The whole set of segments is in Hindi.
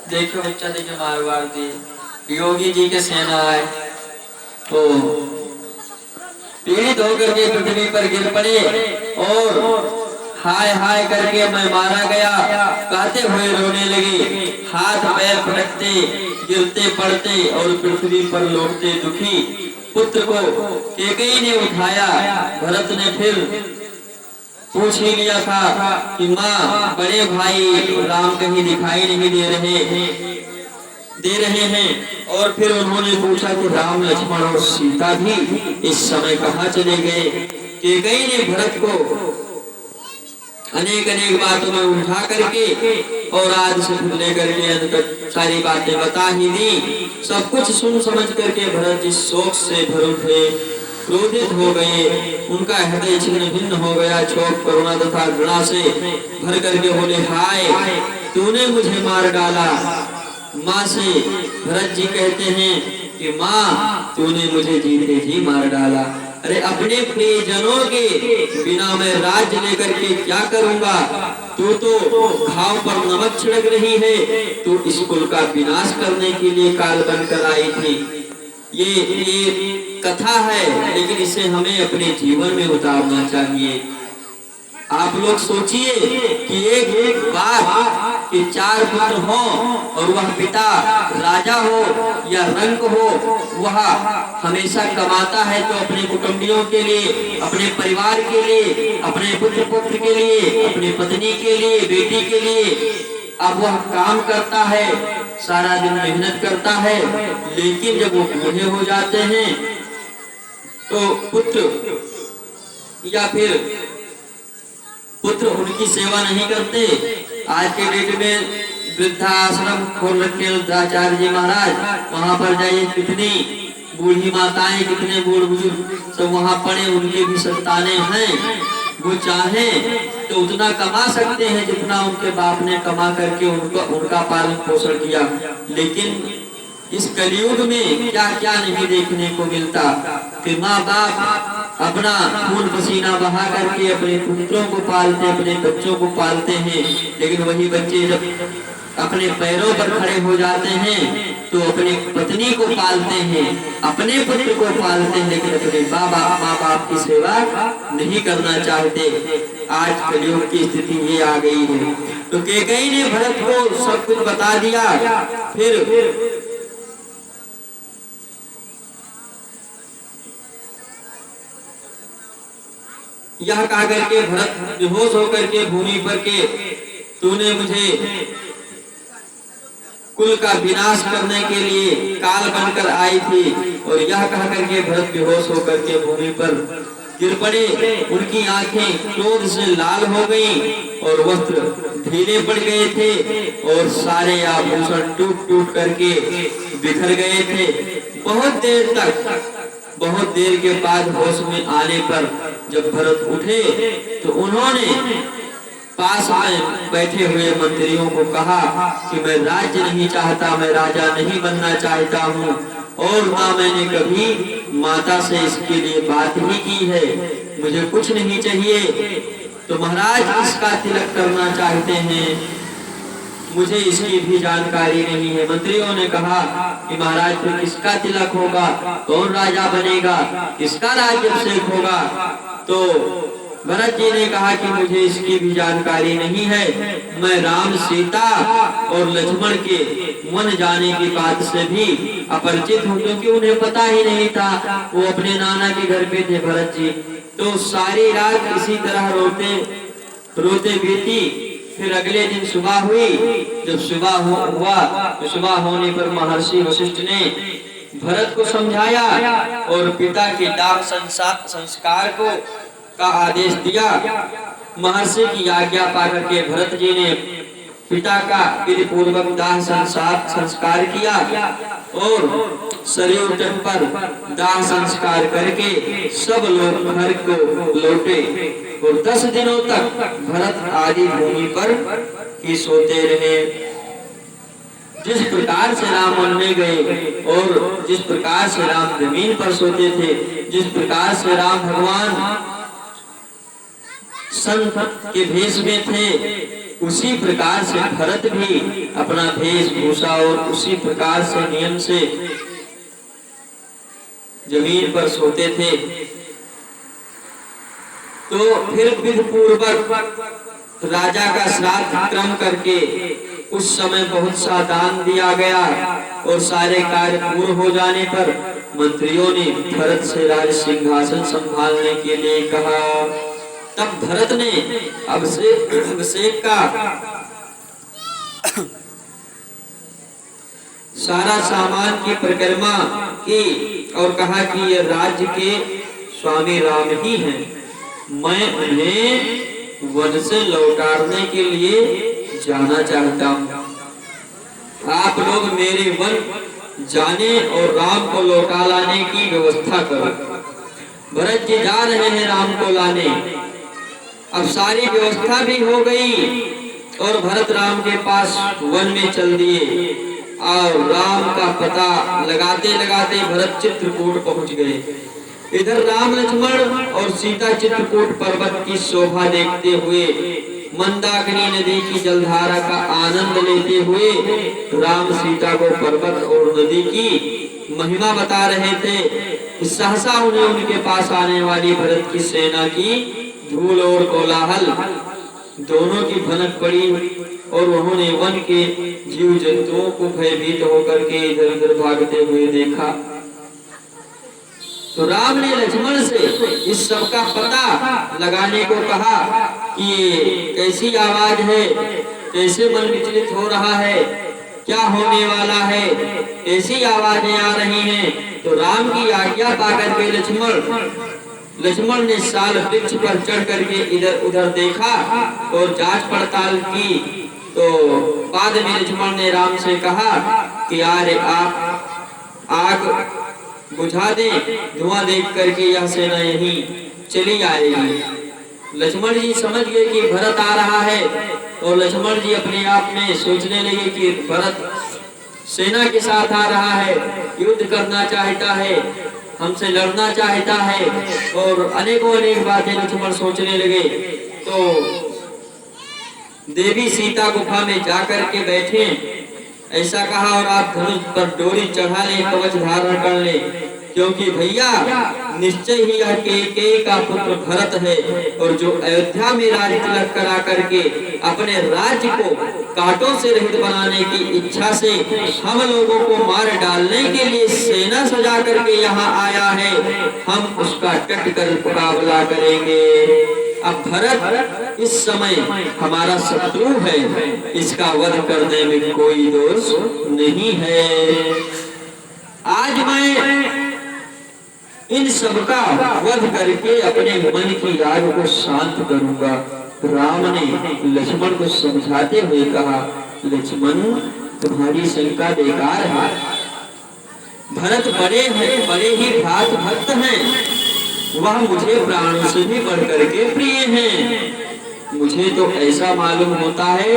देखो बच्चा, देखिए मारवाड़ दी योगी जी के सेना आए तो पीड़ित होकर के पृथ्वी पर गिर पड़े और हाय हाय करके मैं मारा गया कहते हुए रोने लगे। हाथ पैर फटकते गिरते पड़ते और पृथ्वी पर लौटते दुखी पुत्र को कैकेयी ने उठाया। भरत ने फिर पूछ ही लिया था कि माँ बड़े भाई राम कहीं दिखाई नहीं दे रहे हैं। और फिर उन्होंने पूछा कि राम लक्ष्मण और सीता भी इस समय कहाँ चले गए। कैकेयी ने भरत को अनेक अनेक बातों में उठा करके और आज से लेकर के अंत तक सारी बातें बता ही दी। सब कुछ सुन समझ करके भरत जी शोक से भर उठे, क्रोधित हो गए। उनका हृदय छिन्न भिन्न हो गया। शोक करुणा तथा घृणा से भर करके बोले, हाय तूने मुझे मार डाला। माँ से भरत जी कहते हैं कि माँ तूने मुझे जीते जी मार डाला। अरे अपने प्रियजनों के बिना मैं राज्य लेकर के क्या करूंगा। तू तो घाव पर नमक छिड़क रही है। तू इस कुल का विनाश करने के लिए काल बनकर आई थी। ये कथा है, लेकिन इसे हमें अपने जीवन में उतारना चाहिए। आप लोग सोचिए कि एक बाप के 4 पुत्र हो और वह पिता राजा हो या रंक हो, वह हमेशा कमाता है तो अपने कुटुंबियों के लिए, अपने परिवार के लिए, अपने पुत्र के लिए, अपनी पत्नी के लिए, बेटी के लिए। अब वह काम करता है, सारा दिन मेहनत करता है, लेकिन जब वो बूढ़े हो जाते हैं तो पुत्र या फिर पुत्र उनकी सेवा नहीं करते। आज के डेट में वृद्धाश्रम खोल रखे रुद्राचार्य जी महाराज, वहां पर जाइए कितनी बूढ़ी माताएं, कितने बूढ़ बुजुर्ग सब वहां पड़े, उनके भी संतानें हैं। वो चाहे तो उतना कमा सकते हैं जितना उनके बाप ने कमा करके उनका पालन पोषण किया। लेकिन इस कलयुग में क्या क्या नहीं देखने को मिलता कि माँ बाप अपना खून पसीना बहा करके अपने पुत्रों को पालते, अपने बच्चों को पालते हैं, लेकिन वही बच्चे जब अपने पैरों पर खड़े हो जाते हैं तो अपनी पत्नी को पालते हैं, अपने पुत्र को पालते हैं, लेकिन अपने माँ बाप की सेवा नहीं करना चाहते। आज कलयुग की स्थिति ये आ गई है। तो कैकेयी ने भरत को सब कुछ बता दिया। फिर यह कहा करके भरत बेहोश होकर के भूमि पर के तूने मुझे कुल का विनाश करने के लिए काल बनकर आई थी। और यह कहा करके भरत बेहोश होकर के भूमि पर गिर पड़े। उनकी आंखें क्रोध से लाल हो गईं और वस्त्र ढीले पड़ गए थे और सारे आभूषण टूट टूट करके बिखर गए थे। बहुत देर के बाद होश में आने पर जब भरत उठे तो उन्होंने पास में बैठे हुए मंत्रियों को कहा कि मैं राज्य नहीं चाहता, मैं राजा नहीं बनना चाहता हूँ, और ना मैंने कभी माता से इसके लिए बात ही की है, मुझे कुछ नहीं चाहिए। तो महाराज इसका तिलक करना चाहते हैं, मुझे इसकी भी जानकारी नहीं है। मंत्रियों ने कहा कि महाराज फिर किसका तिलक होगा, कौन राजा बनेगा, किसका राज्याभिषेक होगा। तो भरत जी ने कहा कि मुझे इसकी भी जानकारी नहीं है, मैं राम सीता और लक्ष्मण के मन जाने की बात से भी अपरिचित हूँ, क्योंकि उन्हें पता ही नहीं था। वो अपने नाना के घर पे थे भरत जी। तो सारी रात इसी तरह रोते बीती। फिर अगले दिन सुबह हुई। जब सुबह हुआ तो सुबह होने पर महर्षि वशिष्ठ ने भरत को समझाया और पिता के दाह संस्कार का आदेश दिया। महर्षि की आज्ञा पाकर के भरत जी ने पिता का विधि पूर्वक दाह संस्कार किया और सरयू तट पर दाह संस्कार करके सब लोग घर को लौटे और 10 दिनों तक भरत आदि भूमि पर ही सोते रहे। जिस प्रकार से राम वन में गए और जिस प्रकार से राम जमीन पर सोते थे, जिस प्रकार से राम भगवान संत के भेष में थे, उसी प्रकार से भरत भी अपना वेशभूषा और उसी प्रकार से नियम से जमीन पर सोते थे। तो फिर विधि पूर्वक राजा का श्राद्ध क्रम करके उस समय बहुत सा दान दिया गया और सारे कार्य पूर्ण हो जाने पर मंत्रियों ने भरत से राज सिंहासन संभालने के लिए कहा। तब भरत ने अभिषेक का सारा सामान की परिक्रमा की और कहा कि ये राज्य के स्वामी राम ही हैं। मैं उन्हें वन से लौटाने के लिए जाना चाहता हूँ। आप लोग मेरे वन जाने और राम को लौटा लाने की व्यवस्था करो। भरत जी जा रहे हैं राम को लाने। अब सारी व्यवस्था भी हो गई और भरत राम के पास वन में चल दिए और राम का पता लगाते लगाते भरत चित्रकूट पहुंच गए। इधर राम लक्ष्मण और सीता चित्रकूट पर्वत की शोभा देखते हुए मंदाकिनी नदी की जलधारा का आनंद लेते हुए राम सीता को पर्वत और नदी की महिमा बता रहे थे। सहसा उन्हें उनके पास आने वाली भरत की सेना की धूल और कोलाहल दोनों की भनक पड़ी और उन्होंने वन के जीव जंतुओं को भयभीत होकर के इधर उधर भागते हुए देखा। तो राम ने लक्ष्मण से इस सब का पता लगाने को कहा कि कैसी आवाज है, कैसे मन विचलित हो रहा है, क्या होने वाला है, ऐसी आवाजें आ रही हैं। तो राम की आज्ञा पाकर के लक्ष्मण ने साल वृक्ष पर चढ़ करके इधर उधर देखा और जांच पड़ताल की। तो बाद में लक्ष्मण ने राम से कहा कि यार आप आग बुझा दे, धुआं देख करके यह सेना यहीं चली आएगी। लक्ष्मण जी समझ गए कि भरत आ रहा है और लक्ष्मण जी अपने आप में सोचने लगे कि भरत सेना के साथ आ रहा है, युद्ध करना चाहता है, हमसे लड़ना चाहता है और अनेकों अनेक बातें लक्ष्मण सोचने लगे। तो देवी सीता गुफा में जाकर के बैठे, ऐसा कहा और आप धनुष पर डोरी चढ़ा ले, कवच धारण कर ले, क्योंकि भैया निश्चय ही यह केकई का पुत्र भरत है और जो अयोध्या में राज तिलक करा करके अपने राज्य को कांटों से रहित बनाने की इच्छा से हम लोगों को मार डालने के लिए सेना सजा करके यहाँ आया है। हम उसका डट कर मुकाबला करेंगे। अब भरत इस समय हमारा शत्रु है, इसका वध करने में कोई दोष नहीं है। आज मैं इन सबका वध करके अपने मन की आग को शांत करूंगा। राम ने लक्ष्मण को समझाते हुए कहा, लक्ष्मण तुम्हारी शंका बेकार है। भरत बड़े ही भ्रात भक्त हैं, वह मुझे प्राणों से भी बढ़ करके प्रिय हैं। मुझे तो ऐसा मालूम होता है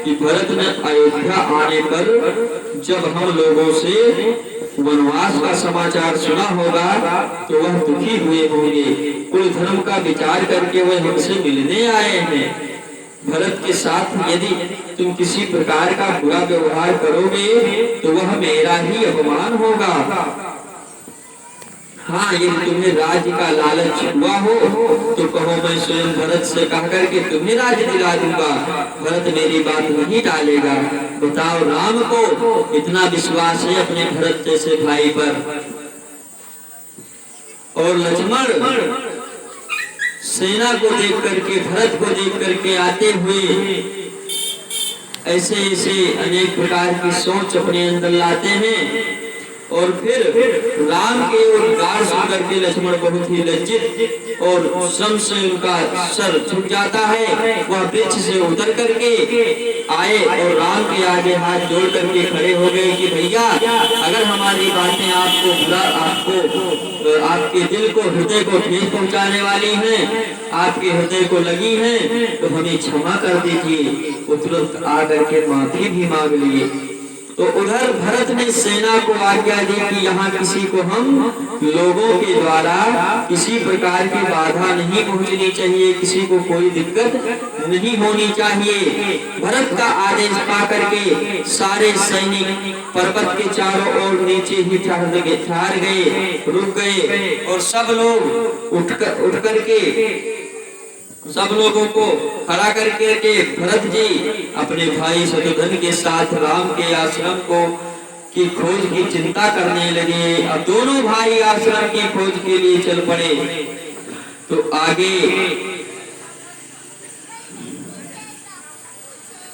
कि भरत ने अयोध्या आने पर जब हम लोगों से वनवास का समाचार सुना होगा तो वह दुखी हुए होंगे। कुल धर्म का विचार करके वह हमसे मिलने आए हैं। भरत के साथ यदि तुम किसी प्रकार का बुरा व्यवहार करोगे तो वह मेरा ही अपमान होगा। हाँ, यदि तुम्हें राज्य का लालच हुआ हो तो कहो, मैं स्वयं भरत से कहकर के तुम्हें राज्य दिला दूंगा। भरत मेरी बात नहीं टालेगा। बताओ, राम को इतना विश्वास है अपने भरत जैसे भाई पर। और लक्ष्मण सेना को देख करके, भरत को देख करके आते हुए ऐसे ऐसे अनेक प्रकार की सोच अपने अंदर लाते हैं। और फिर राम के उद्गार सुन करके लक्ष्मण बहुत ही लज्जित और श्रम से उनका सर झुक जाता है। वह वृक्ष से उतर करके आए और राम के आगे हाथ जोड़ करके खड़े हो गए कि भैया, अगर हमारी बातें आपको आपके दिल को, हृदय को ठेस पहुंचाने वाली हैं, आपके हृदय को लगी हैं, तो हमें क्षमा कर दीजिए। वो तुरंत आकर के माफी भी मांग लिए। तो उधर भरत ने सेना को आज्ञा दी कि यहाँ किसी को हम लोगों के द्वारा किसी प्रकार की बाधा नहीं पहुंचनी चाहिए, किसी को कोई दिक्कत नहीं होनी चाहिए। भरत का आदेश पा करके सारे सैनिक पर्वत के चारों ओर नीचे ही ठहर गए, रुक गए और सब लोग उठ करके सब लोगों को खड़ा करके के भरत जी अपने भाई शत्रुघ्न के साथ राम के आश्रम को की खोज की चिंता करने लगे। अब दोनों भाई आश्रम की खोज के लिए चल पड़े। तो आगे